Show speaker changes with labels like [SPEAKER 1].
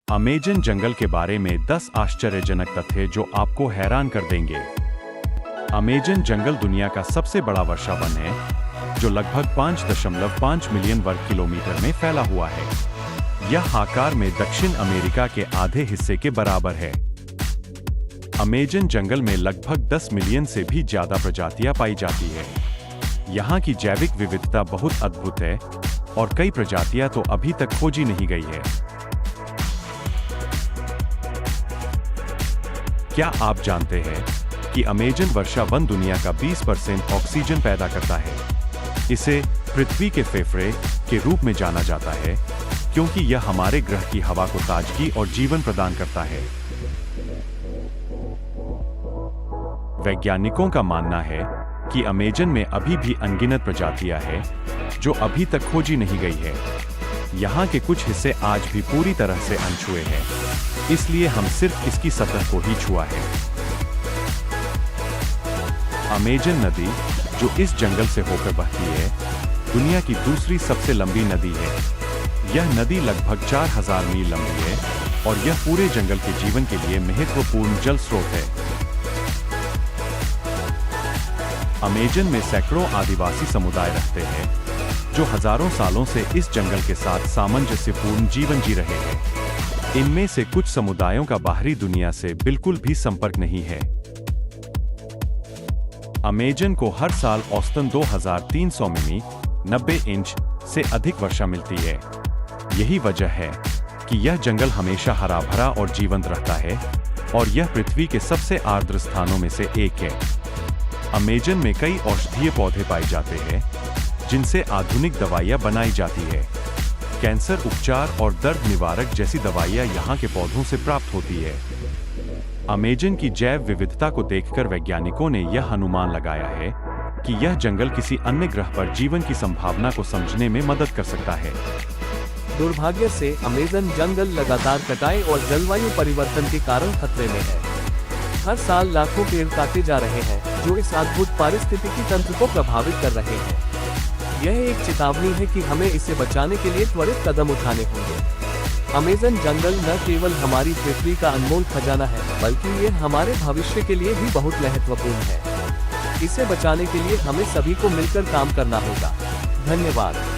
[SPEAKER 1] Amazon जंगल के बारे में 10 आश्चर्यजनक तथ्य जो आपको हैरान कर देंगे। अमेजन जंगल दुनिया का सबसे बड़ा वर्षा वन है, जो लगभग 5.5 मिलियन वर्ग किलोमीटर में फैला हुआ है। यह आकार में दक्षिण अमेरिका के आधे हिस्से के बराबर है। अमेजन जंगल में लगभग 10 मिलियन से भी ज्यादा प्रजातियां पाई जाती है। यहाँ की जैविक विविधता बहुत अद्भुत है और कई प्रजातियां तो अभी तक खोजी नहीं गई है। क्या आप जानते हैं कि अमेजन वर्षा वन दुनिया का 20% ऑक्सीजन पैदा करता है? इसे पृथ्वी के फेफड़े के रूप में जाना जाता है, क्योंकि यह हमारे ग्रह की हवा को ताजगी और जीवन प्रदान करता है। वैज्ञानिकों का मानना है कि अमेजन में अभी भी अनगिनत प्रजातियां हैं, जो अभी तक खोजी नहीं गई है। यहाँ के कुछ हिस्से आज भी पूरी तरह से अनछुए हैं, इसलिए हम सिर्फ इसकी सतह को ही छुआ है। अमेजन नदी, जो इस जंगल से होकर बहती है, दुनिया की दूसरी सबसे लंबी नदी है। यह नदी लगभग 4000 मील लंबी है और यह पूरे जंगल के जीवन के लिए महत्वपूर्ण जल स्रोत है। अमेजन में सैकड़ों आदिवासी समुदाय रहते हैं, जो हजारों सालों से इस जंगल के साथ सामंजस्यपूर्ण जीवन जी रहे हैं। इनमें से कुछ समुदायों का बाहरी दुनिया से बिल्कुल भी संपर्क नहीं है। अमेजन को हर साल औसतन 2300 मिमी 90 इंच से अधिक वर्षा मिलती है। यही वजह है कि यह जंगल हमेशा हरा भरा और जीवंत रहता है और यह पृथ्वी के सबसे आर्द्र स्थानों में से एक है। अमेजन में कई औषधीय पौधे पाए जाते हैं, जिनसे आधुनिक दवाइयां बनाई जाती है। कैंसर उपचार और दर्द निवारक जैसी दवाइयां यहाँ के पौधों से प्राप्त होती है। अमेजन की जैव विविधता को देखकर वैज्ञानिकों ने यह अनुमान लगाया है कि यह जंगल किसी अन्य ग्रह पर जीवन की संभावना को समझने में मदद कर सकता है।
[SPEAKER 2] दुर्भाग्य से अमेजन जंगल लगातार कटाई और जलवायु परिवर्तन के कारण खतरे में है। हर साल लाखों पेड़ काटे जा रहे हैं, जो इस अद्भुत पारिस्थितिकी तंत्र को प्रभावित कर रहे हैं। यह एक चेतावनी है कि हमें इसे बचाने के लिए त्वरित कदम उठाने होंगे। अमेजन जंगल न केवल हमारी पृथ्वी का अनमोल खजाना है, बल्कि ये हमारे भविष्य के लिए भी बहुत महत्वपूर्ण है। इसे बचाने के लिए हमें सभी को मिलकर काम करना होगा। धन्यवाद।